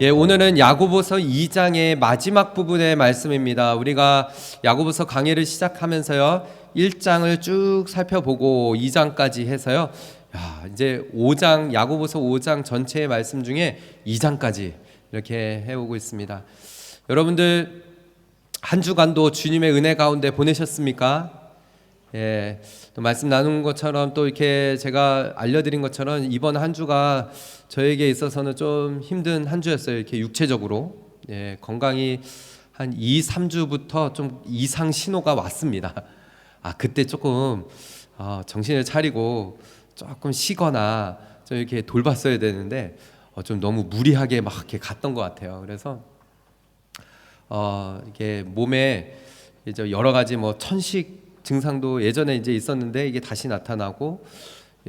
오늘은 야고보서 2장의 마지막 부분의 말씀입니다. 우리가 야고보서 강해를 시작하면서요, 1장을 쭉 살펴보고 2장까지 해서요, 이제 5장, 야고보서 5장 전체의 말씀 중에 2장까지 이렇게 해오고 있습니다. 여러분들 한 주간도 주님의 은혜 가운데 보내셨습니까? 또 말씀 나눈 것처럼 또 이렇게 제가 알려드린 것처럼 이번 한 주가 저에게 있어서는 좀 힘든 한 주였어요. 이렇게 육체적으로 건강이 한 2, 3주부터 좀 이상 신호가 왔습니다. 그때 조금 정신을 차리고 조금 쉬거나 좀 이렇게 돌봤어야 되는데 좀 너무 무리하게 막 이렇게 갔던 것 같아요. 그래서 이게 몸에 이제 여러 가지 뭐 천식 증상도 예전에 이제 있었는데 이게 다시 나타나고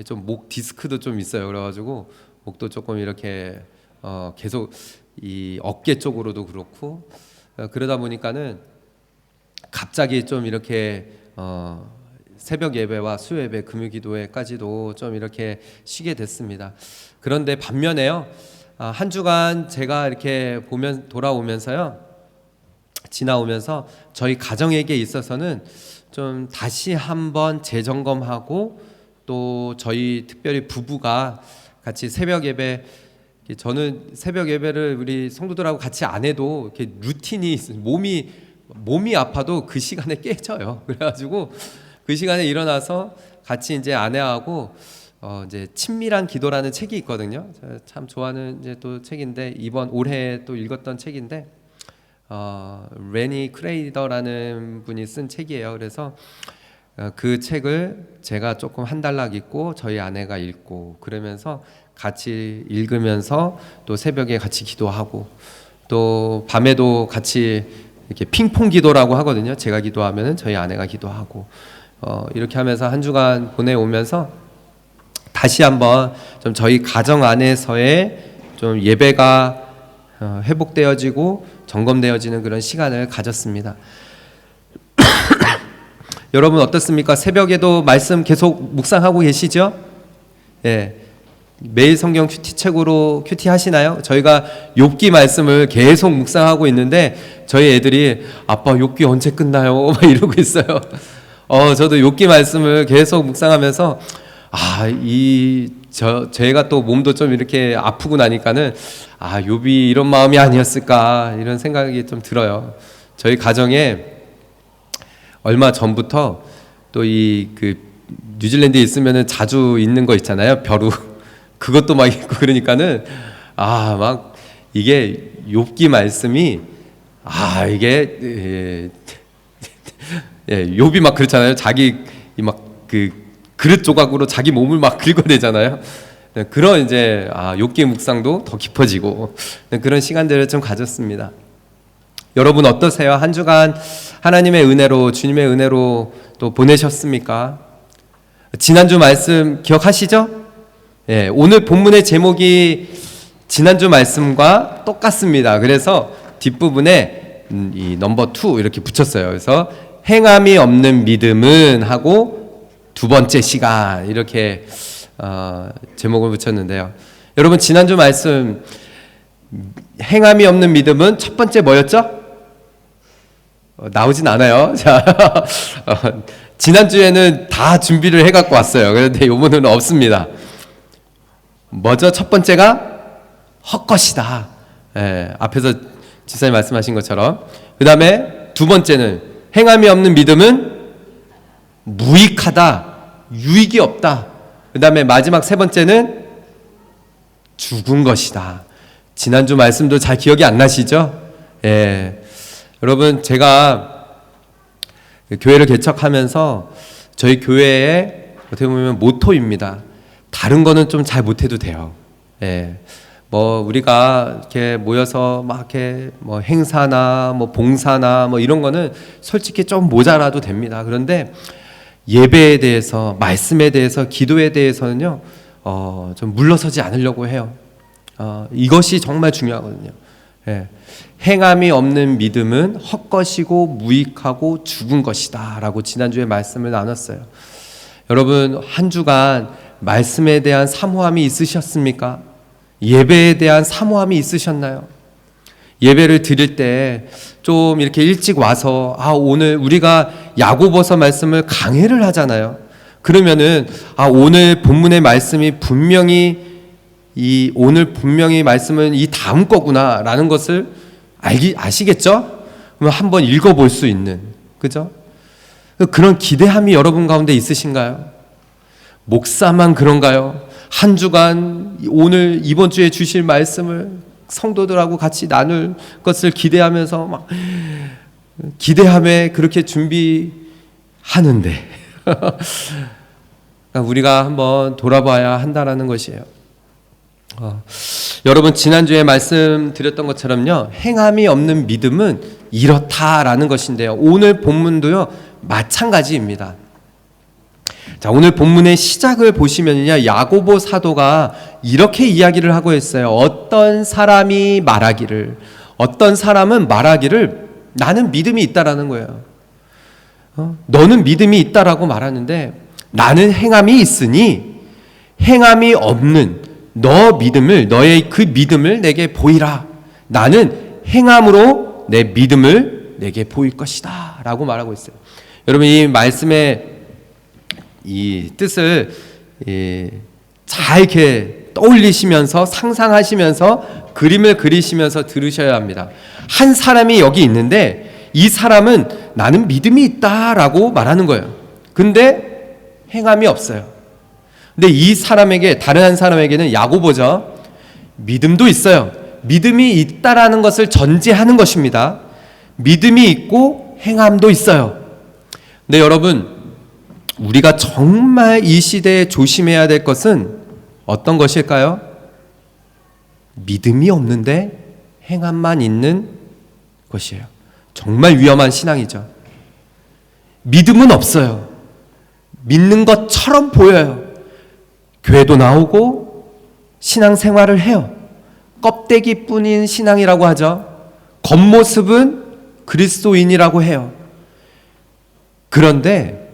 좀 목 디스크도 좀 있어요. 그래가지고 목도 조금 이렇게 계속 이 어깨 쪽으로도 그렇고 그러다 보니까는 갑자기 좀 이렇게 새벽 예배와 수요 예배, 금요 기도회까지도 좀 이렇게 쉬게 됐습니다. 그런데 반면에요, 한 주간 제가 이렇게 지나오면서 저희 가정에게 있어서는 좀 다시 한번 재점검하고 또 저희 특별히 부부가 같이 새벽 예배, 저는 새벽 예배를 우리 성도들하고 같이 안 해도 이렇게 루틴이 몸이 아파도 그 시간에 깨져요. 그래가지고 그 시간에 일어나서 같이 이제 아내하고 이제 친밀한 기도라는 책이 있거든요. 제가 참 좋아하는 이제 또 책인데 이번 올해 또 읽었던 책인데 레니 크레이더라는 분이 쓴 책이에요. 그래서 그 책을 제가 조금 한 달락 읽고 저희 아내가 읽고 그러면서 같이 읽으면서 또 새벽에 같이 기도하고 또 밤에도 같이 이렇게 핑퐁 기도라고 하거든요. 제가 기도하면은 저희 아내가 기도하고 이렇게 하면서 한 주간 보내오면서 다시 한번 좀 저희 가정 안에서의 좀 예배가 회복되어지고 점검되어지는 그런 시간을 가졌습니다. 여러분 어떻습니까? 새벽에도 말씀 계속 묵상하고 계시죠? 매일 성경 큐티책으로 큐티 하시나요? 저희가 욥기 말씀을 계속 묵상하고 있는데 저희 애들이 아빠 욥기 언제 끝나요? 막 이러고 있어요. 저도 욥기 말씀을 계속 묵상하면서 제가 또 몸도 좀 이렇게 아프고 나니까는 욥이 이런 마음이 아니었을까 이런 생각이 좀 들어요. 저희 가정에 얼마 전부터 또 그 뉴질랜드에 있으면은 자주 있는 거 있잖아요. 벼루 그것도 막 있고 그러니까는 막 이게 욥기 말씀이 이게 욥이 막 그렇잖아요. 자기 막 그 그릇 조각으로 자기 몸을 막 긁어내잖아요. 그런 이제 욥기 묵상도 더 깊어지고 그런 시간들을 좀 가졌습니다. 여러분 어떠세요? 한 주간 하나님의 은혜로, 주님의 은혜로 또 보내셨습니까? 지난주 말씀 기억하시죠? 오늘 본문의 제목이 지난주 말씀과 똑같습니다. 그래서 뒷부분에 이 넘버 2 이렇게 붙였어요. 그래서 행함이 없는 믿음은 하고 두 번째 시간 이렇게 제목을 붙였는데요. 여러분 지난주 말씀 행함이 없는 믿음은 첫 번째 뭐였죠? 나오진 않아요. 자, 지난주에는 다 준비를 해갖고 왔어요. 그런데 요번에는 없습니다. 뭐죠? 첫 번째가 헛것이다. 앞에서 지사님 말씀하신 것처럼. 그 다음에 두 번째는 행함이 없는 믿음은 무익하다. 유익이 없다. 그 다음에 마지막 세 번째는 죽은 것이다. 지난주 말씀도 잘 기억이 안 나시죠? 여러분 제가 교회를 개척하면서 저희 교회의 어떻게 보면 모토입니다. 다른 거는 좀 잘 못해도 돼요. 뭐 우리가 이렇게 모여서 막 이렇게 뭐 행사나 뭐 봉사나 뭐 이런 거는 솔직히 좀 모자라도 됩니다. 그런데 예배에 대해서, 말씀에 대해서, 기도에 대해서는요, 좀 물러서지 않으려고 해요. 이것이 정말 중요하거든요. 행함이 없는 믿음은 헛것이고 무익하고 죽은 것이다 라고 지난주에 말씀을 나눴어요. 여러분 한 주간 말씀에 대한 사모함이 있으셨습니까? 예배에 대한 사모함이 있으셨나요? 예배를 드릴 때 좀 이렇게 일찍 와서 오늘 우리가 야고보서 말씀을 강해를 하잖아요. 그러면은 오늘 본문의 말씀이 분명히 오늘 분명히 말씀은 이 다음 거구나라는 것을 아시겠죠? 그럼 한번 읽어볼 수 있는, 그죠? 그런 기대함이 여러분 가운데 있으신가요? 목사만 그런가요? 한 주간 오늘 이번 주에 주실 말씀을 성도들하고 같이 나눌 것을 기대하면서 막 기대함에 그렇게 준비하는데 우리가 한번 돌아봐야 한다라는 것이에요. 여러분 지난주에 말씀드렸던 것처럼요, 행함이 없는 믿음은 이렇다라는 것인데요, 오늘 본문도요 마찬가지입니다. 자, 오늘 본문의 시작을 보시면요, 야고보 사도가 이렇게 이야기를 하고 있어요. 어떤 사람은 말하기를 나는 믿음이 있다라는 거예요. 너는 믿음이 있다라고 말하는데 나는 행함이 있으니 행함이 없는 너의 그 믿음을 내게 보이라. 나는 행함으로 내 믿음을 내게 보일 것이다 라고 말하고 있어요. 여러분 이 말씀의 이 뜻을 잘 이렇게 떠올리시면서 상상하시면서 그림을 그리시면서 들으셔야 합니다. 한 사람이 여기 있는데 이 사람은 나는 믿음이 있다라고 말하는 거예요. 근데 행함이 없어요. 근데 이 사람에게, 다른 한 사람에게는 야고보죠, 믿음도 있어요. 믿음이 있다라는 것을 전제하는 것입니다. 믿음이 있고 행함도 있어요. 근데 여러분 우리가 정말 이 시대에 조심해야 될 것은 어떤 것일까요? 믿음이 없는데 행함만 있는 것이에요. 정말 위험한 신앙이죠. 믿음은 없어요. 믿는 것처럼 보여요. 교회도 나오고 신앙생활을 해요. 껍데기뿐인 신앙이라고 하죠. 겉모습은 그리스도인이라고 해요. 그런데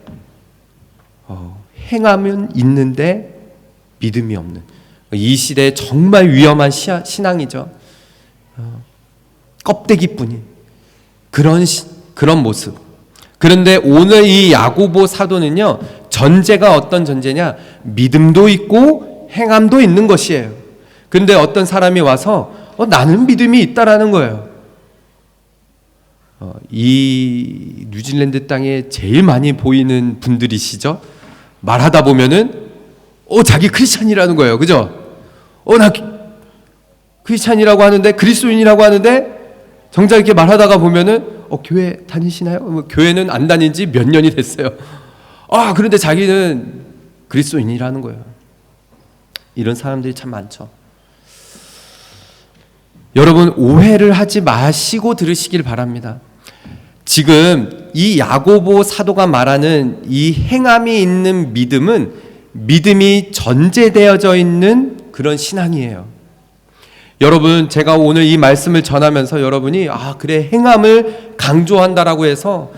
행함은 있는데 믿음이 없는, 이 시대에 정말 위험한 신앙이죠. 껍데기뿐인 그런 모습. 그런데 오늘 이 야고보 사도는요, 전제가 어떤 전제냐, 믿음도 있고 행함도 있는 것이에요. 그런데 어떤 사람이 와서 나는 믿음이 있다라는 거예요. 이 뉴질랜드 땅에 제일 많이 보이는 분들이시죠. 말하다 보면은 자기 크리스찬이라는 거예요. 그죠? 나 크리스찬이라고 하는데, 그리스도인이라고 하는데 정작 이렇게 말하다가 보면은 교회 다니시나요? 교회는 안 다닌 지 몇 년이 됐어요. 그런데 자기는 그리스도인이라는 거예요. 이런 사람들이 참 많죠. 여러분 오해를 하지 마시고 들으시길 바랍니다. 지금 이 야고보 사도가 말하는 이 행함이 있는 믿음은 믿음이 전제되어져 있는 그런 신앙이에요. 여러분 제가 오늘 이 말씀을 전하면서 여러분이 그래 행함을 강조한다라고 해서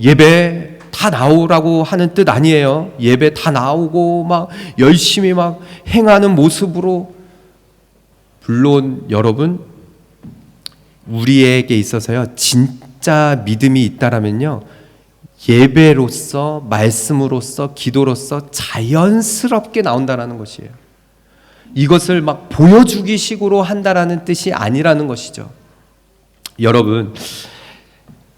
예배 다 나오라고 하는 뜻 아니에요. 예배 다 나오고 열심히 행하는 모습으로, 물론 여러분 우리에게 있어서요 진짜 믿음이 있다라면요 예배로서, 말씀으로서, 기도로서 자연스럽게 나온다라는 것이에요. 이것을 보여주기 식으로 한다라는 뜻이 아니라는 것이죠. 여러분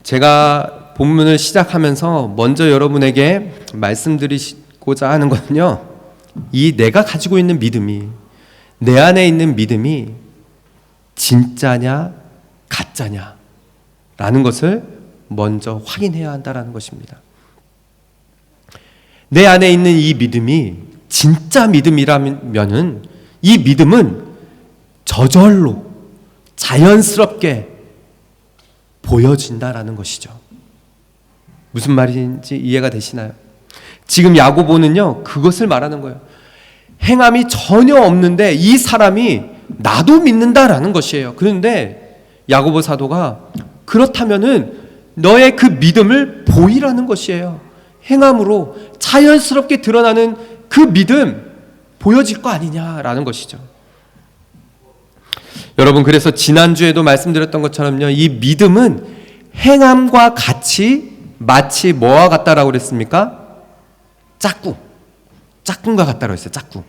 제가 본문을 시작하면서 먼저 여러분에게 말씀드리고자 하는 것은요, 이 내가 가지고 있는 믿음이, 내 안에 있는 믿음이 진짜냐 가짜냐 라는 것을 먼저 확인해야 한다는 것입니다. 내 안에 있는 이 믿음이 진짜 믿음이라면 이 믿음은 저절로 자연스럽게 보여진다라는 것이죠. 무슨 말인지 이해가 되시나요? 지금 야고보는요 그것을 말하는 거예요. 행함이 전혀 없는데 이 사람이 나도 믿는다라는 것이에요. 그런데 야고보 사도가 그렇다면은 너의 그 믿음을 보이라는 것이에요. 행함으로 자연스럽게 드러나는 그 믿음 보여질 거 아니냐라는 것이죠. 여러분, 그래서 지난주에도 말씀드렸던 것처럼요, 이 믿음은 행함과 같이 마치 뭐와 같다라고 그랬습니까? 짝꿍과 같다고 했어요. 짝꿍.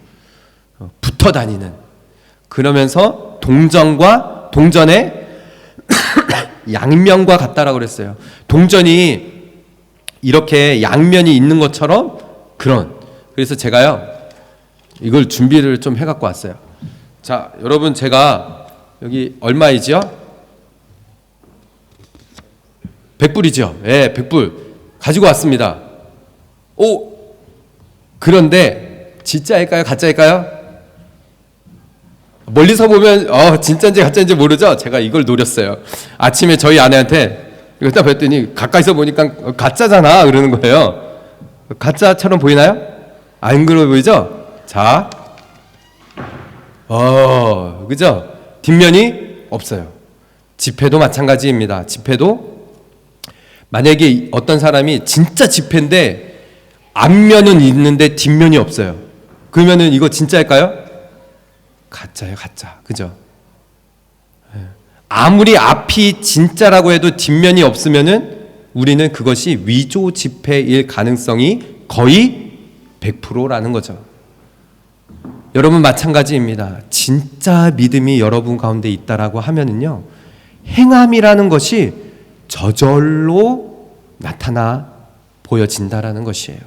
붙어 다니는. 그러면서 동전의 양면과 같다라고 그랬어요. 동전이 이렇게 양면이 있는 것처럼 그래서 제가요, 이걸 준비를 좀 해갖고 왔어요. 자, 여러분, 제가 여기 얼마이지요? 100불이죠. 예, 100불 가지고 왔습니다. 그런데 진짜일까요? 가짜일까요? 멀리서 보면 진짜인지 가짜인지 모르죠? 제가 이걸 노렸어요. 아침에 저희 아내한테 이거 딱 봤더니 가까이서 보니까 가짜잖아 그러는 거예요. 가짜처럼 보이나요? 안 그래 보이죠? 자, 그죠? 뒷면이 없어요. 지폐도 마찬가지입니다. 지폐도 만약에 어떤 사람이 진짜 지폐인데 앞면은 있는데 뒷면이 없어요. 그러면은 이거 진짜일까요? 가짜예요, 가짜. 그죠? 아무리 앞이 진짜라고 해도 뒷면이 없으면은 우리는 그것이 위조 지폐일 가능성이 거의 100%라는 거죠. 여러분, 마찬가지입니다. 진짜 믿음이 여러분 가운데 있다라고 하면은요, 행함이라는 것이 저절로 나타나 보여진다라는 것이에요.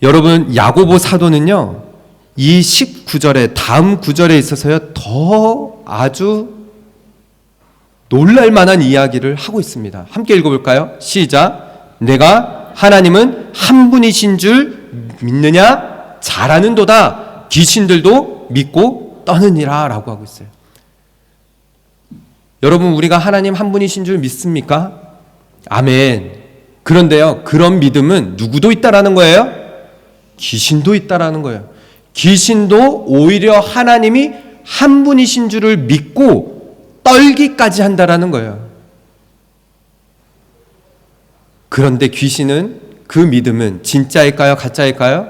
여러분, 야고보 사도는요, 이 19절에 다음 구절에 있어서요, 더 아주 놀랄 만한 이야기를 하고 있습니다. 함께 읽어볼까요? 시작. 내가 하나님은 한 분이신 줄 믿느냐? 잘하는도다. 귀신들도 믿고 떠느니라 라고 하고 있어요. 여러분, 우리가 하나님 한 분이신 줄 믿습니까? 아멘. 그런데요, 그런 믿음은 누구도 있다라는 거예요? 귀신도 있다라는 거예요. 귀신도 오히려 하나님이 한 분이신 줄을 믿고 떨기까지 한다라는 거예요. 그런데 귀신은, 그 믿음은 진짜일까요? 가짜일까요?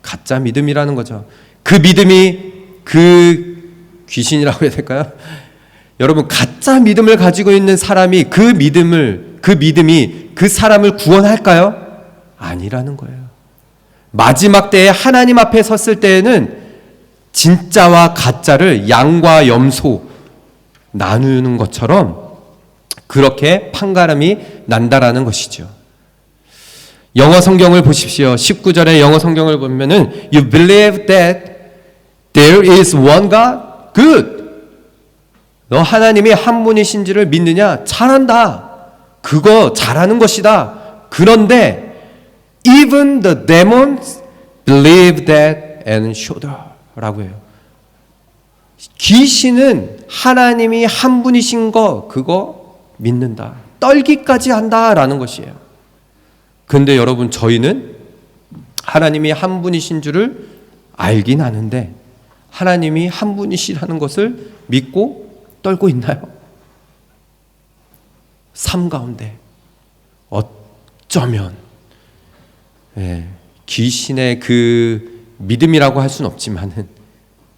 가짜 믿음이라는 거죠. 그 믿음이 그 귀신이라고 해야 될까요? 여러분, 가짜 믿음을 가지고 있는 사람이 그 믿음이 그 사람을 구원할까요? 아니라는 거예요. 마지막 때에 하나님 앞에 섰을 때에는 진짜와 가짜를 양과 염소 나누는 것처럼 그렇게 판가름이 난다라는 것이죠. 영어 성경을 보십시오. 19절의 영어 성경을 보면은 You believe that there is one God? Good. 너 하나님이 한 분이신지를 믿느냐? 잘한다. 그거 잘하는 것이다. 그런데 even the demons believe that and shudder 라고 해요. 귀신은 하나님이 한 분이신 거 그거 믿는다. 떨기까지 한다라는 것이에요. 그런데 여러분, 저희는 하나님이 한 분이신 줄을 알긴 아는데 하나님이 한 분이시라는 것을 믿고 떨고 있나요? 삶 가운데 어쩌면 귀신의 그 믿음이라고 할 수는 없지만은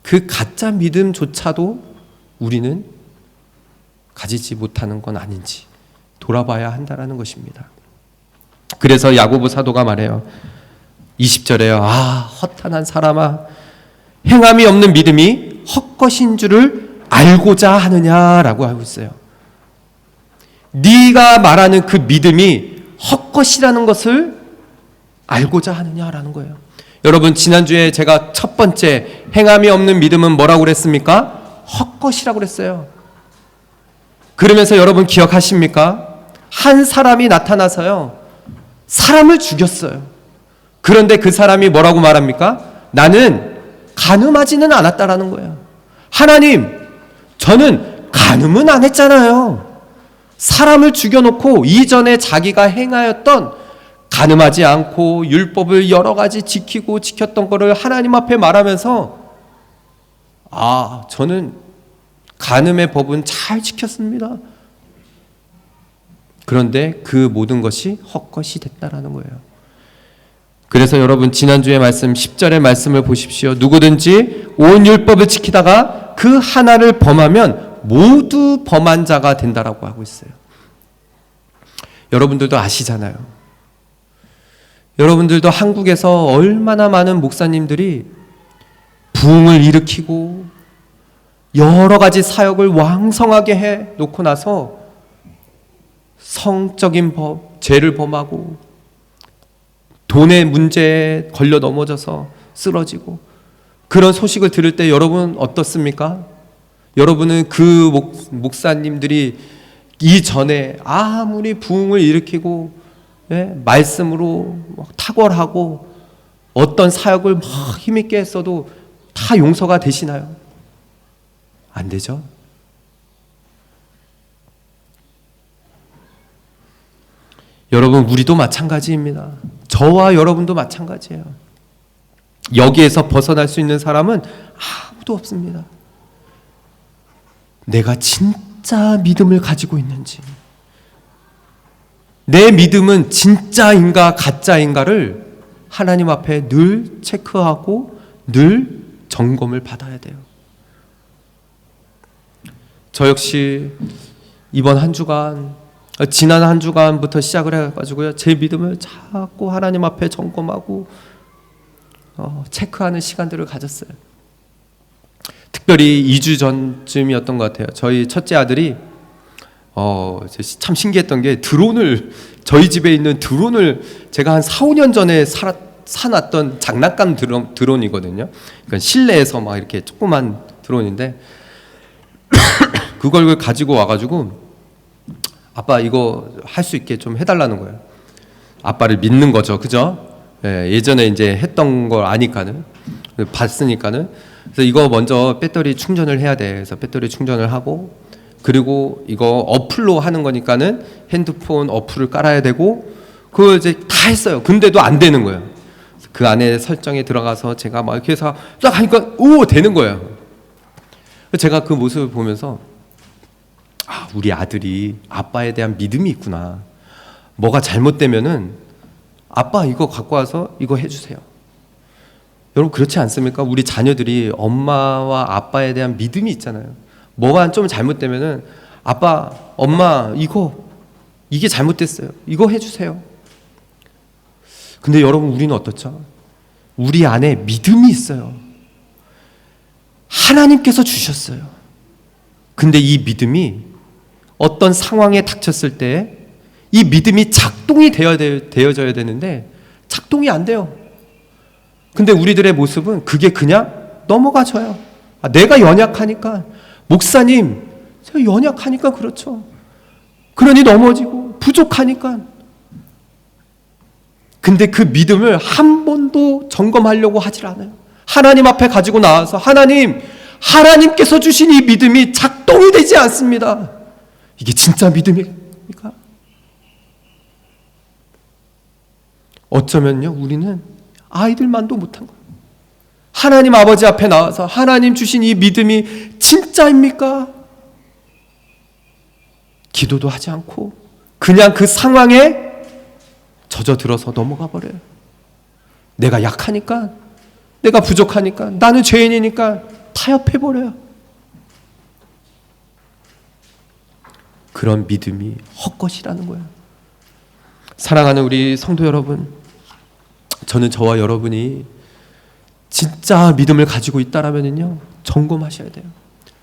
그 가짜 믿음조차도 우리는 가지지 못하는 건 아닌지 돌아봐야 한다라는 것입니다. 그래서 야고보 사도가 말해요. 20절에요. 허탄한 사람아, 행함이 없는 믿음이 헛것인 줄을 알고자 하느냐라고 하고 있어요. 네가 말하는 그 믿음이 헛것이라는 것을 알고자 하느냐라는 거예요. 여러분, 지난주에 제가 첫 번째 행함이 없는 믿음은 뭐라고 그랬습니까? 헛것이라고 그랬어요. 그러면서 여러분 기억하십니까? 한 사람이 나타나서요, 사람을 죽였어요. 그런데 그 사람이 뭐라고 말합니까? 나는 간음하지는 않았다라는 거예요. 하나님, 저는 간음은 안 했잖아요. 사람을 죽여놓고 이전에 자기가 행하였던 간음하지 않고 율법을 여러 가지 지켰던 거를 하나님 앞에 말하면서 저는 간음의 법은 잘 지켰습니다. 그런데 그 모든 것이 헛것이 됐다라는 거예요. 그래서 여러분 지난주의 말씀 10절의 말씀을 보십시오. 누구든지 온 율법을 지키다가 그 하나를 범하면 모두 범한 자가 된다라고 하고 있어요. 여러분들도 아시잖아요. 여러분들도 한국에서 얼마나 많은 목사님들이 부흥을 일으키고 여러 가지 사역을 왕성하게 해 놓고 나서 성적인 법, 죄를 범하고 돈의 문제에 걸려 넘어져서 쓰러지고, 그런 소식을 들을 때 여러분 어떻습니까? 여러분은 그 목사님들이 이전에 아무리 부흥을 일으키고 말씀으로 탁월하고 어떤 사역을 막 힘있게 했어도 다 용서가 되시나요? 안 되죠. 여러분, 우리도 마찬가지입니다. 저와 여러분도 마찬가지예요. 여기에서 벗어날 수 있는 사람은 아무도 없습니다. 내가 진짜 믿음을 가지고 있는지, 내 믿음은 진짜인가 가짜인가를 하나님 앞에 늘 체크하고 늘 점검을 받아야 돼요. 저 역시 이번 한 주간, 지난 한 주간부터 시작을 해가지고요, 제 믿음을 자꾸 하나님 앞에 점검하고 체크하는 시간들을 가졌어요. 특별히 2주 전쯤이었던 것 같아요. 저희 첫째 아들이 참 신기했던 게, 드론을, 저희 집에 있는 드론을 제가 한 4, 5년 전에 사놨던 장난감 드론이거든요. 그러니까 실내에서 막 이렇게 조그만 드론인데 그걸 가지고 와가지고 아빠 이거 할 수 있게 좀 해달라는 거예요. 아빠를 믿는 거죠, 그죠? 예전에 이제 했던 걸 아니까는, 봤으니까는. 그래서 이거 먼저 배터리 충전을 해야 돼. 그래서 배터리 충전을 하고, 그리고 이거 어플로 하는 거니까는 핸드폰 어플을 깔아야 되고, 그거 이제 다 했어요. 근데도 안 되는 거예요. 그 안에 설정에 들어가서 제가 막 이렇게 해서 딱 하니까 오, 되는 거예요. 제가 그 모습을 보면서 우리 아들이 아빠에 대한 믿음이 있구나. 뭐가 잘못되면은 아빠 이거 갖고 와서 이거 해주세요. 여러분 그렇지 않습니까? 우리 자녀들이 엄마와 아빠에 대한 믿음이 있잖아요. 뭐가 좀 잘못되면은 아빠, 엄마 이게 잘못됐어요. 이거 해주세요. 근데 여러분 우리는 어떻죠? 우리 안에 믿음이 있어요. 하나님께서 주셨어요. 근데 이 믿음이 어떤 상황에 닥쳤을 때 이 믿음이 작동이 되어져야 되는데 작동이 안 돼요. 근데 우리들의 모습은 그게 그냥 넘어가져요. 내가 연약하니까, 목사님 제가 연약하니까 그렇죠. 그러니 넘어지고 부족하니까. 근데 그 믿음을 한 번도 점검하려고 하질 않아요. 하나님 앞에 가지고 나와서 하나님께서 주신 이 믿음이 작동이 되지 않습니다. 이게 진짜 믿음입니까? 어쩌면요, 우리는 아이들만도 못한 거예요. 하나님 아버지 앞에 나와서 하나님 주신 이 믿음이 진짜입니까? 기도도 하지 않고 그냥 그 상황에 젖어들어서 넘어가 버려요. 내가 약하니까, 내가 부족하니까, 나는 죄인이니까 타협해버려요. 그런 믿음이 헛것이라는 거예요. 사랑하는 우리 성도 여러분, 저는 저와 여러분이 진짜 믿음을 가지고 있다라면요, 점검하셔야 돼요.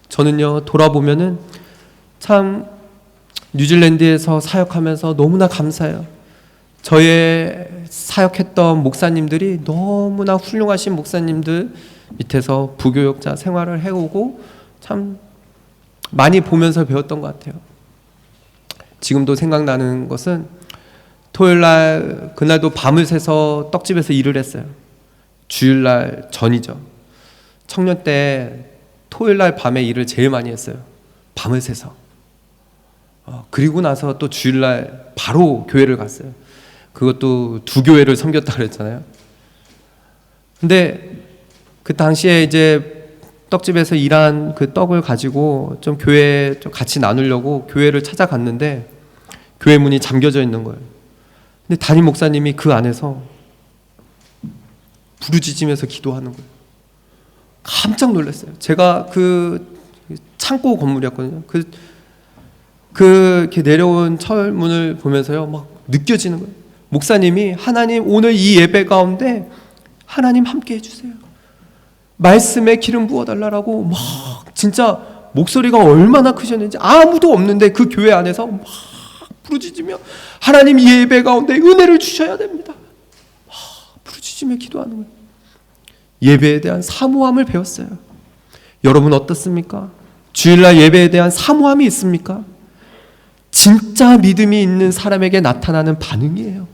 저는요, 돌아보면은 참 뉴질랜드에서 사역하면서 너무나 감사해요. 저의 사역했던 목사님들이 너무나 훌륭하신 목사님들 밑에서 부교역자 생활을 해오고 참 많이 보면서 배웠던 것 같아요. 지금도 생각나는 것은 토요일날, 그날도 밤을 새서 떡집에서 일을 했어요. 주일날 전이죠. 청년 때 토요일날 밤에 일을 제일 많이 했어요. 밤을 새서. 그리고 나서 또 주일날 바로 교회를 갔어요. 그것도 두 교회를 섬겼다 그랬잖아요. 근데 그 당시에 이제 떡집에서 일한 그 떡을 가지고 좀 교회에 좀 같이 나누려고 교회를 찾아갔는데 교회 문이 잠겨져 있는 거예요. 근데 담임 목사님이 그 안에서 부르짖으면서 기도하는 거예요. 깜짝 놀랐어요. 제가 그 창고 건물이었거든요. 이렇게 내려온 철문을 보면서요, 막 느껴지는 거예요. 목사님이 하나님 오늘 이 예배 가운데 하나님 함께 해주세요. 말씀에 기름 부어달라고 막 진짜 목소리가 얼마나 크셨는지 아무도 없는데 그 교회 안에서 막 부르짖으며 하나님 이 예배 가운데 은혜를 주셔야 됩니다. 막 부르짖으며 기도하는 거예요. 예배에 대한 사모함을 배웠어요. 여러분 어떻습니까? 주일날 예배에 대한 사모함이 있습니까? 진짜 믿음이 있는 사람에게 나타나는 반응이에요.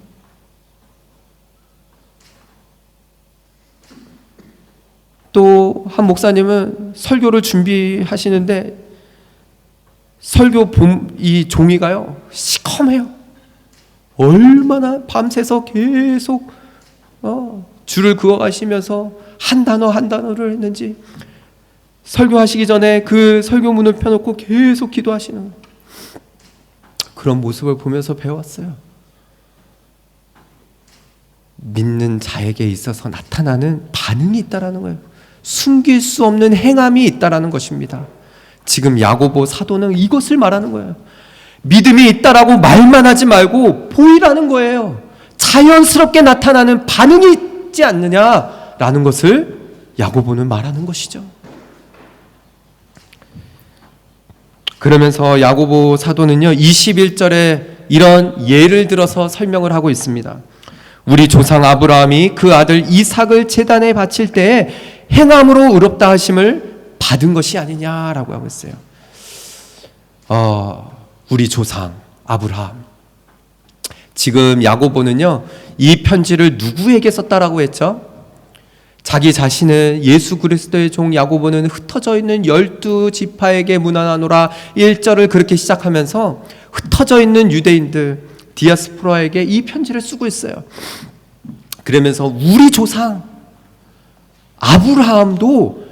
또 한 목사님은 설교를 준비하시는데 설교 이 종이가요 시커매요. 얼마나 밤새서 계속 줄을 그어 가시면서 한 단어 한 단어를 했는지 설교하시기 전에 그 설교문을 펴놓고 계속 기도하시는 그런 모습을 보면서 배웠어요. 믿는 자에게 있어서 나타나는 반응이 있다라는 거예요. 숨길 수 없는 행함이 있다라는 것입니다. 지금 야고보 사도는 이것을 말하는 거예요. 믿음이 있다라고 말만 하지 말고 보이라는 거예요. 자연스럽게 나타나는 반응이 있지 않느냐라는 것을 야고보는 말하는 것이죠. 그러면서 야고보 사도는요 21절에 이런 예를 들어서 설명을 하고 있습니다. 우리 조상 아브라함이 그 아들 이삭을 제단에 바칠 때에 행함으로 의롭다 하심을 받은 것이 아니냐라고 하고 있어요. 우리 조상 아브라함. 지금 야고보는요 이 편지를 누구에게 썼다라고 했죠? 자기 자신은 예수 그리스도의 종 야고보는 흩어져 있는 12지파에게 문안하노라 1절을 그렇게 시작하면서 흩어져 있는 유대인들 디아스포라에게 이 편지를 쓰고 있어요. 그러면서 우리 조상 아브라함도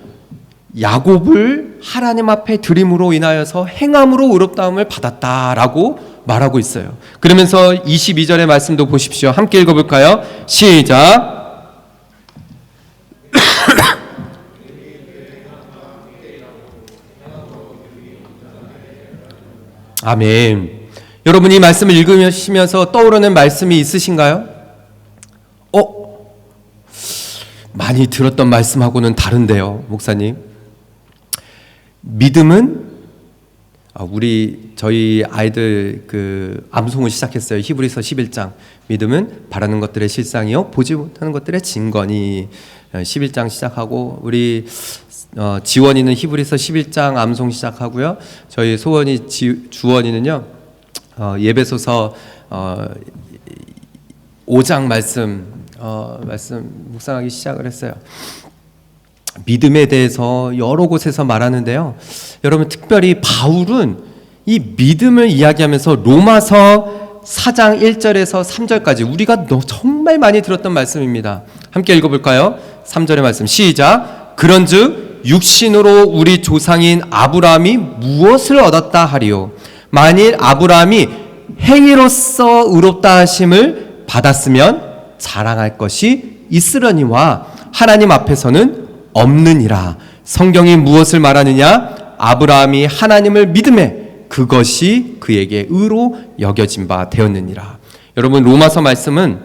야곱을 하나님 앞에 드림으로 인하여서 행함으로 의롭다함을 받았다라고 말하고 있어요. 그러면서 22절의 말씀도 보십시오. 함께 읽어볼까요? 시작. 아멘. 여러분 이 말씀을 읽으시면서 떠오르는 말씀이 있으신가요? 많이 들었던 말씀하고는 다른데요, 목사님. 믿음은 저희 아이들 암송을 시작했어요. 히브리서 11장. 믿음은 바라는 것들의 실상이요 보지 못하는 것들의 증거니. 11장 시작하고 우리 지원이는 히브리서 11장 암송 시작하고요. 저희 소원이 주원이는요 예배소서 5장 말씀 묵상하기 시작을 했어요. 믿음에 대해서 여러 곳에서 말하는데요. 여러분 특별히 바울은 이 믿음을 이야기하면서 로마서 4장 1절에서 3절까지 우리가 정말 많이 들었던 말씀입니다. 함께 읽어볼까요? 3절의 말씀 시작. 그런즉 육신으로 우리 조상인 아브라함이 무엇을 얻었다 하리요? 만일 아브라함이 행위로서 의롭다 하심을 받았으면 자랑할 것이 있으려니와 하나님 앞에서는 없느니라. 성경이 무엇을 말하느냐? 아브라함이 하나님을 믿음에 그것이 그에게 의로 여겨진 바 되었느니라. 여러분 로마서 말씀은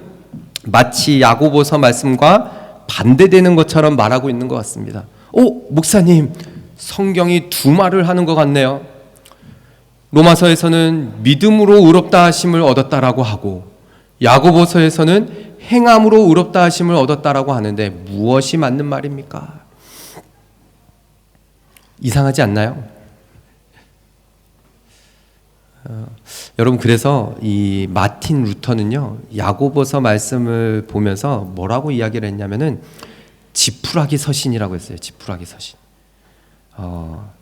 마치 야고보서 말씀과 반대되는 것처럼 말하고 있는 것 같습니다. 목사님 성경이 두 말을 하는 것 같네요. 로마서에서는 믿음으로 의롭다 하심을 얻었다라고 하고 야고보서에서는 행함으로 의롭다 하심을 얻었다라고 하는데 무엇이 맞는 말입니까? 이상하지 않나요? 여러분 그래서 이 마틴 루터는요 야고보서 말씀을 보면서 뭐라고 이야기를 했냐면은 지푸라기 서신이라고 했어요. 지푸라기 서신.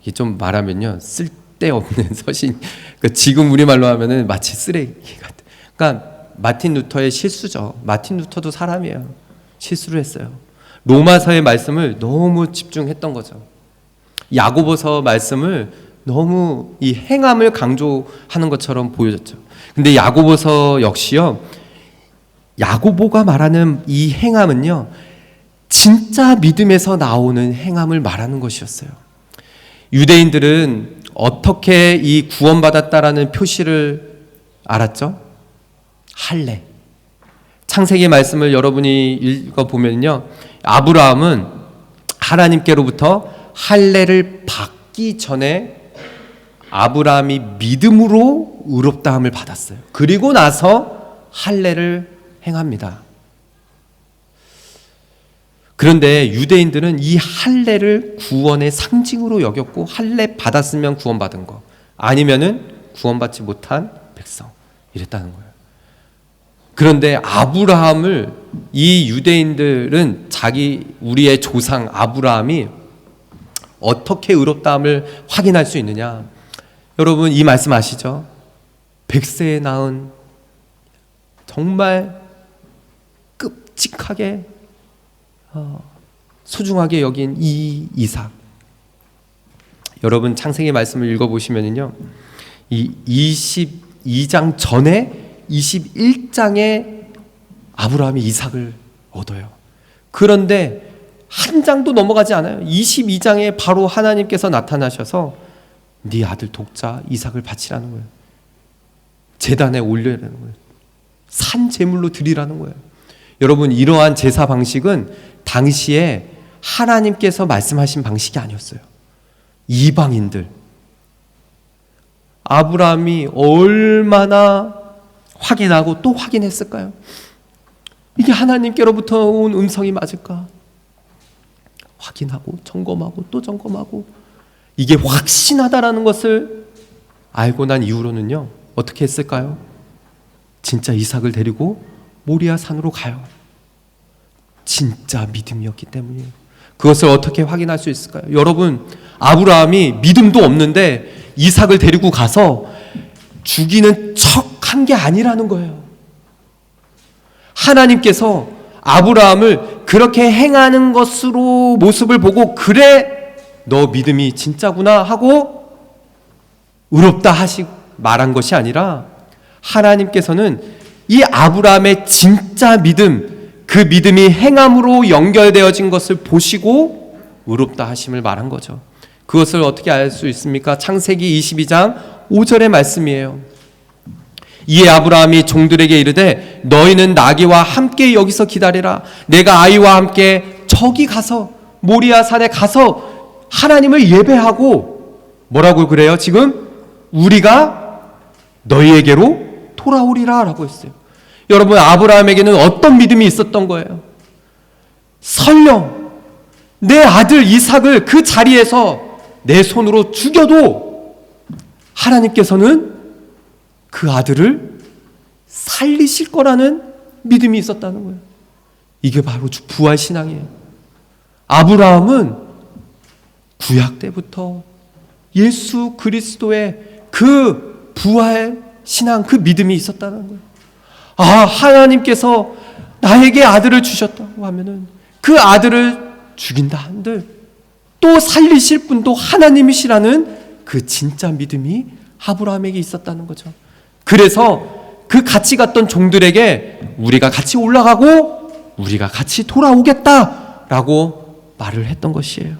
이게 좀 말하면요 쓸데없는 서신. 그러니까 지금 우리말로 하면은 마치 쓰레기 같은. 그러니까 마틴 루터의 실수죠. 마틴 루터도 사람이에요. 실수를 했어요. 로마서의 말씀을 너무 집중했던 거죠. 야고보서 말씀을 너무 이 행함을 강조하는 것처럼 보여졌죠. 근데 야고보서 역시요. 야고보가 말하는 이 행함은요. 진짜 믿음에서 나오는 행함을 말하는 것이었어요. 유대인들은 어떻게 이 구원받았다라는 표시를 알았죠? 할례. 창세기 말씀을 여러분이 읽어보면요, 아브라함은 하나님께로부터 할례를 받기 전에 아브라함이 믿음으로 의롭다함을 받았어요. 그리고 나서 할례를 행합니다. 그런데 유대인들은 이 할례를 구원의 상징으로 여겼고, 할례 받았으면 구원받은 거, 아니면은 구원받지 못한 백성, 이랬다는 거예요. 그런데 아브라함을, 이 유대인들은 우리의 조상 아브라함이 어떻게 의롭다함을 확인할 수 있느냐? 여러분, 이 말씀 아시죠? 100세에 낳은 정말 끔찍하게 소중하게 여긴 이 이삭. 여러분, 창세기 말씀을 읽어보시면요, 이 22장 전에 21장에 아브라함이 이삭을 얻어요. 그런데 한 장도 넘어가지 않아요. 22장에 바로 하나님께서 나타나셔서 네 아들 독자 이삭을 바치라는 거예요. 제단에 올려라는 거예요. 산 제물로 드리라는 거예요. 여러분, 이러한 제사 방식은 당시에 하나님께서 말씀하신 방식이 아니었어요. 이방인들, 아브라함이 얼마나 확인하고 또 확인했을까요? 이게 하나님께로부터 온 음성이 맞을까? 확인하고 점검하고 또 점검하고, 이게 확신하다라는 것을 알고 난 이후로는요, 어떻게 했을까요? 진짜 이삭을 데리고 모리아 산으로 가요. 진짜 믿음이었기 때문이에요. 그것을 어떻게 확인할 수 있을까요? 여러분, 아브라함이 믿음도 없는데 이삭을 데리고 가서 죽이는 척 한 게 아니라는 거예요. 하나님께서 아브라함을 그렇게 행하는 것으로 모습을 보고, 그래 너 믿음이 진짜구나 하고 의롭다 말한 것이 아니라, 하나님께서는 이 아브라함의 진짜 믿음, 그 믿음이 행함으로 연결되어진 것을 보시고 의롭다 하심을 말한 거죠. 그것을 어떻게 알 수 있습니까? 창세기 22장 5절의 말씀이에요. 이에 아브라함이 종들에게 이르되 너희는 나귀와 함께 여기서 기다리라. 내가 아이와 함께 저기 가서 모리아 산에 가서 하나님을 예배하고, 뭐라고 그래요? 지금 우리가 너희에게로 돌아오리라 라고 했어요. 여러분, 아브라함에게는 어떤 믿음이 있었던 거예요? 설령 내 아들 이삭을 그 자리에서 내 손으로 죽여도 하나님께서는 그 아들을 살리실 거라는 믿음이 있었다는 거예요. 이게 바로 부활 신앙이에요. 아브라함은 구약 때부터 예수 그리스도의 그 부활 신앙, 그 믿음이 있었다는 거예요. 아, 하나님께서 나에게 아들을 주셨다고 하면은 그 아들을 죽인다 한들 또 살리실 분도 하나님이시라는 그 진짜 믿음이 아브라함에게 있었다는 거죠. 그래서 그 같이 갔던 종들에게 우리가 같이 올라가고 우리가 같이 돌아오겠다라고 말을 했던 것이에요.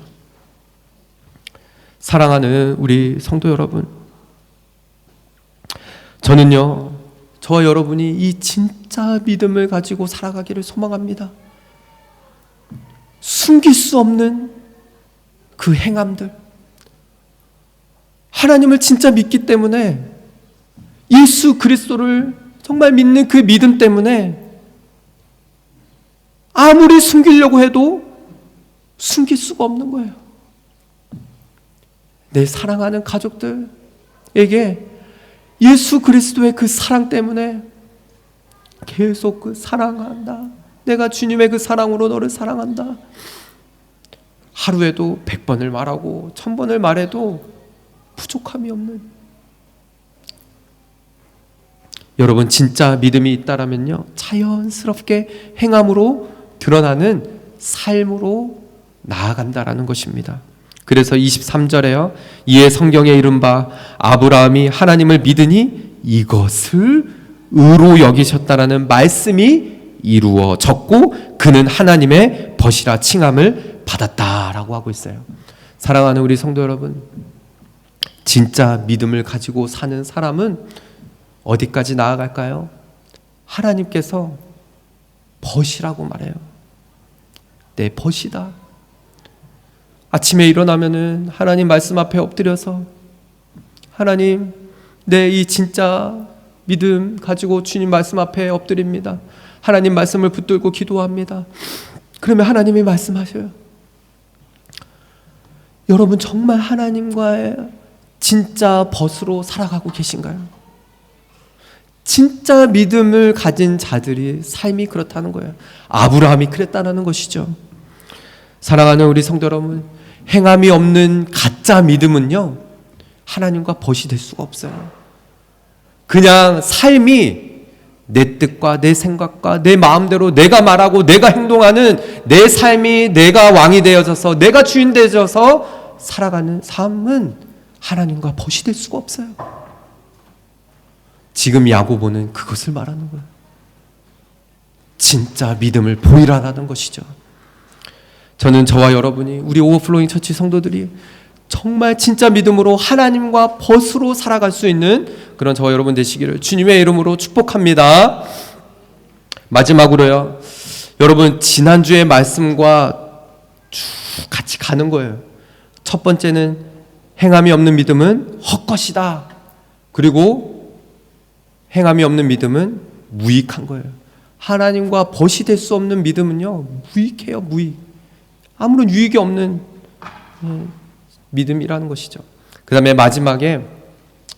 사랑하는 우리 성도 여러분, 저는요, 저와 여러분이 이 진짜 믿음을 가지고 살아가기를 소망합니다. 숨길 수 없는 그 행함들, 하나님을 진짜 믿기 때문에, 예수 그리스도를 정말 믿는 그 믿음 때문에 아무리 숨기려고 해도 숨길 수가 없는 거예요. 내 사랑하는 가족들에게 예수 그리스도의 그 사랑 때문에 계속 그 사랑한다, 내가 주님의 그 사랑으로 너를 사랑한다, 하루에도 100번을 말하고 1000번을 말해도 부족함이 없는, 여러분, 진짜 믿음이 있다라면요, 자연스럽게 행함으로 드러나는 삶으로 나아간다라는 것입니다. 그래서 23절에요, 이에 성경에 이른바 아브라함이 하나님을 믿으니 이것을 의로 여기셨다라는 말씀이 이루어졌고 그는 하나님의 벗이라 칭함을 받았다라고 하고 있어요. 사랑하는 우리 성도 여러분, 진짜 믿음을 가지고 사는 사람은 어디까지 나아갈까요? 하나님께서 벗이라고 말해요. 내 벗이다. 아침에 일어나면은 하나님 말씀 앞에 엎드려서 하나님, 내 이 진짜 믿음 가지고 주님 말씀 앞에 엎드립니다. 하나님 말씀을 붙들고 기도합니다. 그러면 하나님이 말씀하셔요. 여러분 정말 하나님과의 진짜 벗으로 살아가고 계신가요? 진짜 믿음을 가진 자들이 삶이 그렇다는 거예요. 아브라함이 그랬다는 것이죠. 사랑하는 우리 성도 여러분, 행함이 없는 가짜 믿음은요, 하나님과 벗이 될 수가 없어요. 그냥 삶이 내 뜻과 내 생각과 내 마음대로 내가 말하고 내가 행동하는 내 삶이 내가 왕이 되어져서 내가 주인 되어져서 살아가는 삶은 하나님과 벗이 될 수가 없어요. 지금 야고보는 그것을 말하는 거예요. 진짜 믿음을 보이라는 것이죠. 저는 저와 여러분이 우리 오버플로잉 처치 성도들이 정말 진짜 믿음으로 하나님과 벗으로 살아갈 수 있는 그런 저와 여러분 되시기를 주님의 이름으로 축복합니다. 마지막으로요, 여러분 지난주의 말씀과 쭉 같이 가는 거예요. 첫 번째는 행함이 없는 믿음은 헛것이다. 그리고 행함이 없는 믿음은 무익한 거예요. 하나님과 벗이 될 수 없는 믿음은요, 무익해요. 무익. 아무런 유익이 없는 믿음이라는 것이죠. 그 다음에 마지막에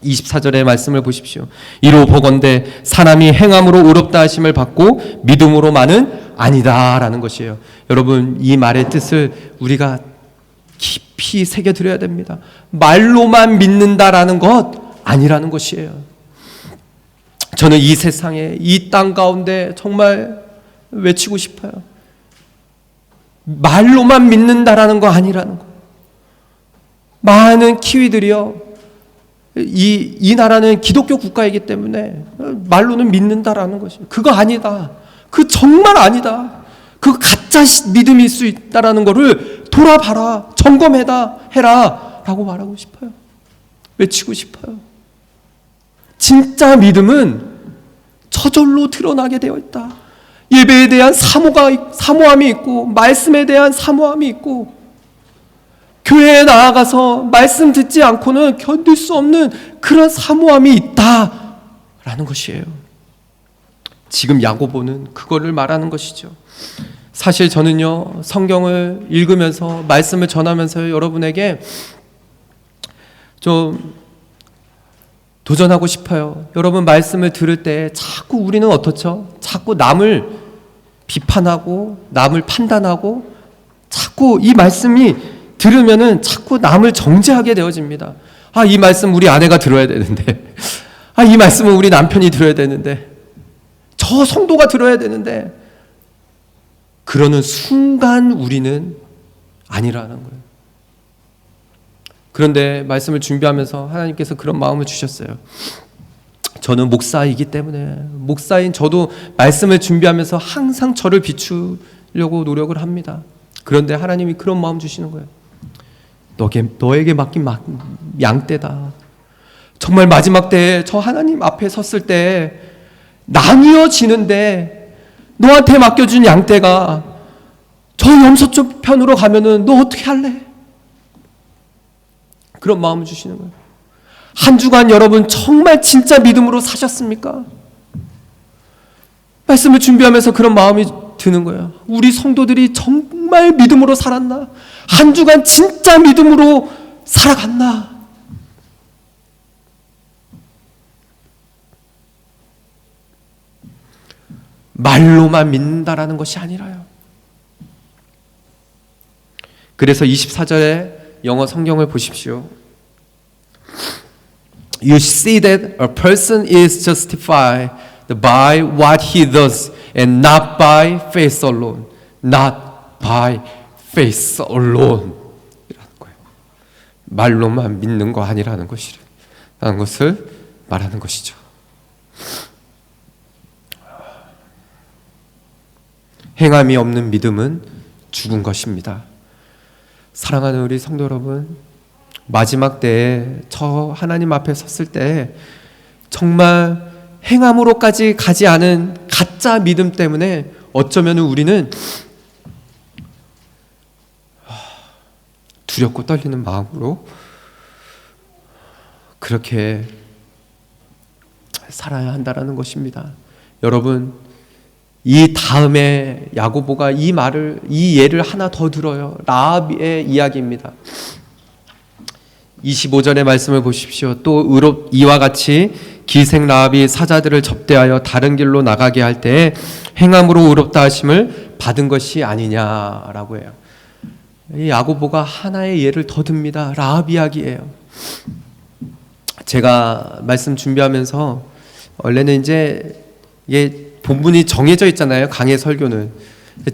24절의 말씀을 보십시오. 이로 보건대 사람이 행함으로 의롭다 하심을 받고 믿음으로만은 아니다 라는 것이에요. 여러분 이 말의 뜻을 우리가 깊이 새겨드려야 됩니다. 말로만 믿는다라는 것 아니라는 것이에요. 저는 이 세상에 이 땅 가운데 정말 외치고 싶어요. 말로만 믿는다라는 거 아니라는 거. 많은 키위들이요, 이 나라는 기독교 국가이기 때문에 말로는 믿는다라는 것이 그거 아니다. 그 정말 아니다. 그 가짜 믿음일 수 있다라는 거를 돌아봐라, 점검해라, 해라 라고 말하고 싶어요. 외치고 싶어요. 진짜 믿음은 저절로 드러나게 되어 있다. 예배에 대한 사모함이 있고 말씀에 대한 사모함이 있고 교회에 나아가서 말씀 듣지 않고는 견딜 수 없는 그런 사모함이 있다라는 것이에요. 지금 야고보는 그거를 말하는 것이죠. 사실 저는요, 성경을 읽으면서 말씀을 전하면서 여러분에게 좀 도전하고 싶어요. 여러분 말씀을 들을 때 자꾸 우리는 어떻죠? 자꾸 남을 비판하고 남을 판단하고 자꾸 이 말씀이 들으면은 자꾸 남을 정죄하게 되어집니다. 아, 이 말씀 우리 아내가 들어야 되는데, 아, 이 말씀은 우리 남편이 들어야 되는데, 저 성도가 들어야 되는데, 그러는 순간 우리는 아니라는 거예요. 그런데 말씀을 준비하면서 하나님께서 그런 마음을 주셨어요. 저는 목사이기 때문에, 목사인 저도 말씀을 준비하면서 항상 저를 비추려고 노력을 합니다. 그런데 하나님이 그런 마음 주시는 거예요. 너에게 맡긴 양떼다. 정말 마지막 때에 저 하나님 앞에 섰을 때 나뉘어지는데 너한테 맡겨준 양떼가 저 염소쪽 편으로 가면은 너 어떻게 할래? 그런 마음을 주시는 거예요. 한 주간 여러분 정말 진짜 믿음으로 사셨습니까? 말씀을 준비하면서 그런 마음이 드는 거예요. 우리 성도들이 정말 믿음으로 살았나? 한 주간 진짜 믿음으로 살아갔나? 말로만 믿는다라는 것이 아니라요. 그래서 24절에 영어 성경을 보십시오. You see that a person is justified by what he does and not by faith alone. Not by faith alone. 이라는 거예요. 말로만 믿는 거 아니라는 것이라는 것을 말하는 것이죠. 행함이 없는 믿음은 죽은 것입니다. 사랑하는 우리 성도 여러분, 마지막 때에 저 하나님 앞에 섰을 때 정말 행함으로까지 가지 않은 가짜 믿음 때문에 어쩌면 우리는 두렵고 떨리는 마음으로 그렇게 살아야 한다라는 것입니다. 여러분, 이 다음에 야고보가 이 예를 하나 더 들어요. 라합의 이야기입니다. 25절의 말씀을 보십시오. 또 이와 같이 기생 라합이 사자들을 접대하여 다른 길로 나가게 할 때에 행함으로 의롭다 하심을 받은 것이 아니냐라고 해요. 이 야고보가 하나의 예를 더 듭니다. 라합 이야기예요. 제가 말씀 준비하면서 원래는 이제 이게 본문이 정해져 있잖아요. 강해 설교는.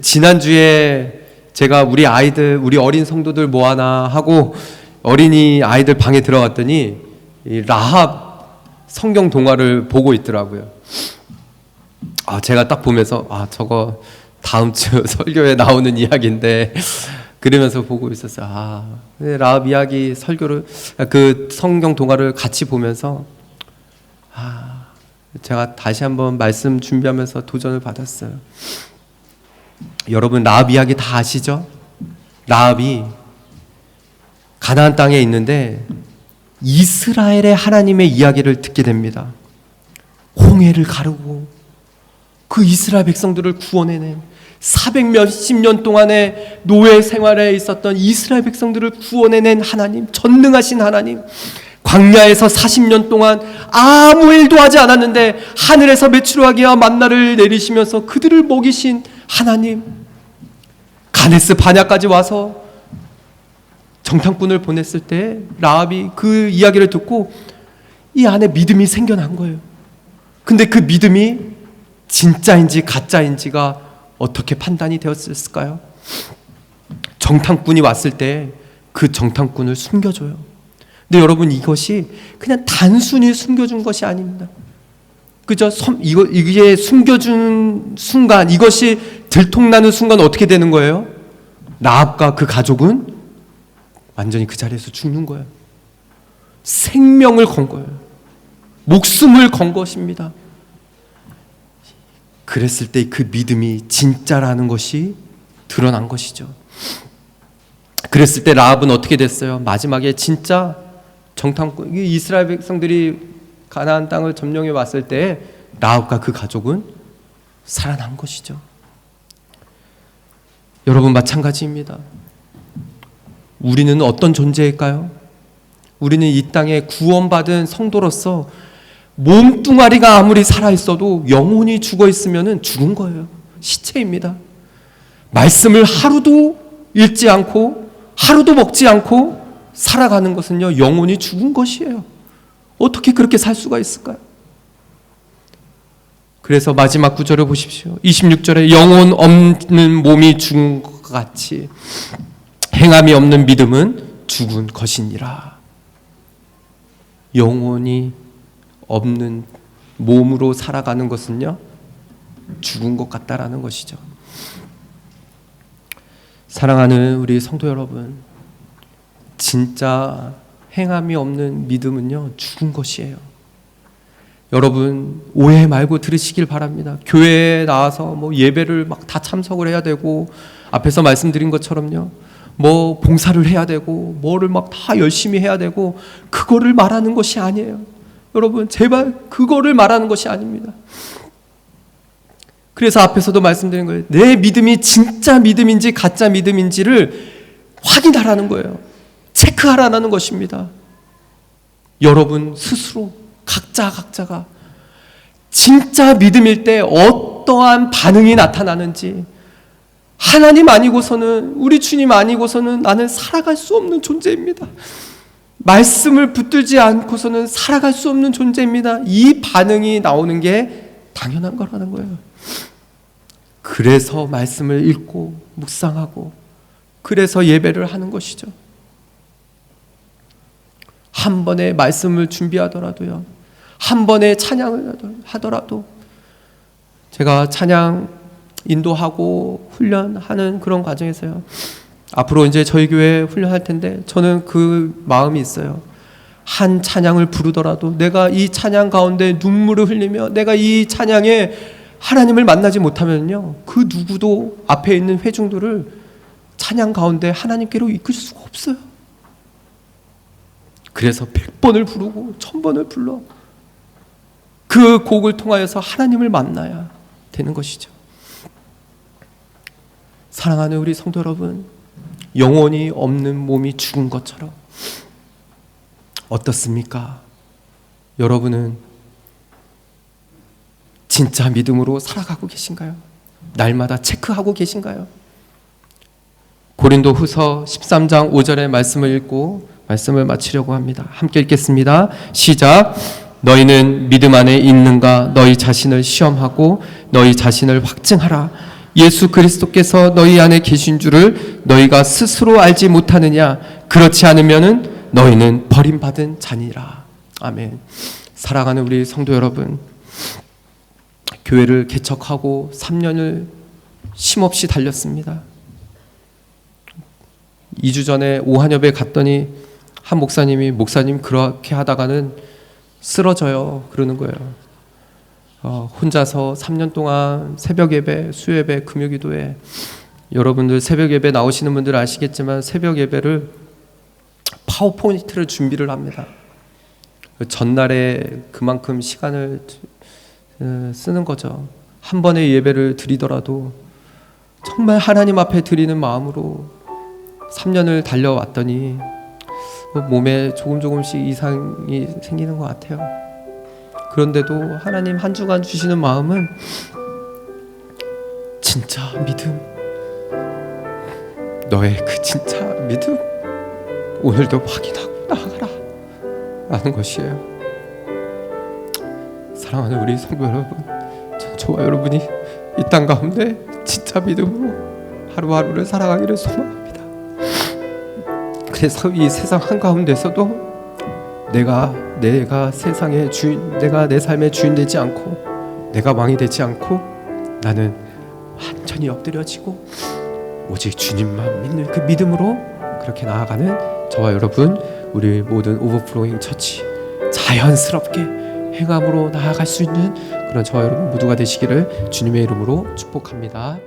지난주에 제가 우리 어린 성도들 뭐 하나 하고 어린이 아이들 방에 들어갔더니 이 라합 성경 동화를 보고 있더라고요. 제가 딱 보면서 저거 다음 주 설교에 나오는 이야기인데 그러면서 보고 있었어요. 라합 이야기 설교를 그 성경 동화를 같이 보면서 제가 다시 한번 말씀 준비하면서 도전을 받았어요. 여러분, 라합 이야기 다 아시죠? 라합이 가나안 땅에 있는데 이스라엘의 하나님의 이야기를 듣게 됩니다. 홍해를 가르고 그 이스라엘 백성들을 구원해낸 400몇십 년 동안의 노예 생활에 있었던 이스라엘 백성들을 구원해낸 하나님, 전능하신 하나님, 광야에서 40년 동안 아무 일도 하지 않았는데 하늘에서 메추라기와 만나를 내리시면서 그들을 먹이신 하나님, 가데스 바냐까지 와서 정탐꾼을 보냈을 때 라합이 그 이야기를 듣고 이 안에 믿음이 생겨난 거예요. 근데 그 믿음이 진짜인지 가짜인지가 어떻게 판단이 되었을까요? 정탐꾼이 왔을 때 그 정탐꾼을 숨겨줘요. 근데 여러분, 이것이 그냥 단순히 숨겨준 것이 아닙니다. 그죠? 이게 숨겨준 순간, 이것이 들통나는 순간 어떻게 되는 거예요? 라합과 그 가족은 완전히 그 자리에서 죽는 거예요. 생명을 건 거예요. 목숨을 건 것입니다. 그랬을 때 그 믿음이 진짜라는 것이 드러난 것이죠. 그랬을 때 라합은 어떻게 됐어요? 마지막에 진짜 정탐꾼, 이스라엘 백성들이 가나안 땅을 점령해 왔을 때 라합과 그 가족은 살아난 것이죠. 여러분, 마찬가지입니다. 우리는 어떤 존재일까요? 우리는 이 땅에 구원받은 성도로서 몸뚱아리가 아무리 살아있어도 영혼이 죽어있으면 죽은 거예요. 시체입니다. 말씀을 하루도 읽지 않고 하루도 먹지 않고 살아가는 것은요, 영혼이 죽은 것이에요. 어떻게 그렇게 살 수가 있을까요? 그래서 마지막 구절을 보십시오. 26절에 영혼 없는 몸이 죽은 것 같이 행함이 없는 믿음은 죽은 것이니라. 영혼이 없는 몸으로 살아가는 것은요, 죽은 것 같다라는 것이죠. 사랑하는 우리 성도 여러분, 진짜 행함이 없는 믿음은요, 죽은 것이에요. 여러분, 오해 말고 들으시길 바랍니다. 교회에 나와서 예배를 막 다 참석을 해야 되고, 앞에서 말씀드린 것처럼요, 봉사를 해야 되고, 뭐를 막 다 열심히 해야 되고, 그거를 말하는 것이 아니에요. 여러분, 제발 그거를 말하는 것이 아닙니다. 그래서 앞에서도 말씀드린 거예요. 내 믿음이 진짜 믿음인지 가짜 믿음인지를 확인하라는 거예요. 체크하라는 것입니다. 여러분 스스로 각자가 진짜 믿음일 때 어떠한 반응이 나타나는지, 하나님 아니고서는, 우리 주님 아니고서는 나는 살아갈 수 없는 존재입니다. 말씀을 붙들지 않고서는 살아갈 수 없는 존재입니다. 이 반응이 나오는 게 당연한 거라는 거예요. 그래서 말씀을 읽고 묵상하고, 그래서 예배를 하는 것이죠. 한 번의 말씀을 준비하더라도요, 한 번의 찬양을 하더라도, 제가 찬양 인도하고 훈련하는 그런 과정에서요. 앞으로 이제 저희 교회 훈련할 텐데 저는 그 마음이 있어요. 한 찬양을 부르더라도 내가 이 찬양 가운데 눈물을 흘리며 내가 이 찬양에 하나님을 만나지 못하면요, 그 누구도 앞에 있는 회중들을 찬양 가운데 하나님께로 이끌 수가 없어요. 그래서 100번을 부르고 1000번을 불러 그 곡을 통하여서 하나님을 만나야 되는 것이죠. 사랑하는 우리 성도 여러분, 영혼이 없는 몸이 죽은 것처럼 어떻습니까? 여러분은 진짜 믿음으로 살아가고 계신가요? 날마다 체크하고 계신가요? 고린도후서 13장 5절의 말씀을 읽고 말씀을 마치려고 합니다. 함께 읽겠습니다. 시작. 너희는 믿음 안에 있는가? 너희 자신을 시험하고 너희 자신을 확증하라. 예수 그리스도께서 너희 안에 계신 줄을 너희가 스스로 알지 못하느냐? 그렇지 않으면은 너희는 버림받은 자니라. 아멘. 사랑하는 우리 성도 여러분, 교회를 개척하고 3년을 쉼없이 달렸습니다. 2주 전에 오한엽에 갔더니 한 목사님이 목사님 그렇게 하다가는 쓰러져요 그러는 거예요. 혼자서 3년 동안 새벽 예배, 수요 예배, 금요 기도회, 여러분들 새벽 예배 나오시는 분들 아시겠지만 새벽 예배를 파워포인트를 준비를 합니다. 전날에 그만큼 시간을 쓰는 거죠. 한 번의 예배를 드리더라도 정말 하나님 앞에 드리는 마음으로 3년을 달려왔더니 몸에 조금씩 이상이 생기는 것 같아요. 그런데도 하나님 한 주간 주시는 마음은 진짜 믿음, 너의 그 진짜 믿음 오늘도 확인하고 나아가라 라는 것이에요. 사랑하는 우리 성도 여러분, 저와 여러분이 이 땅 가운데 진짜 믿음으로 하루하루를 살아가기를 소망합니다. 그래서 이 세상 한가운데서도 내가 세상의 주인, 내가 내 삶의 주인 되지 않고 내가 왕이 되지 않고 나는 완전히 엎드려지고 오직 주님만 믿는 그 믿음으로 그렇게 나아가는 저와 여러분, 우리 모든 오버플로잉 처치 자연스럽게 행함으로 나아갈 수 있는 그런 저와 여러분 모두가 되시기를 주님의 이름으로 축복합니다.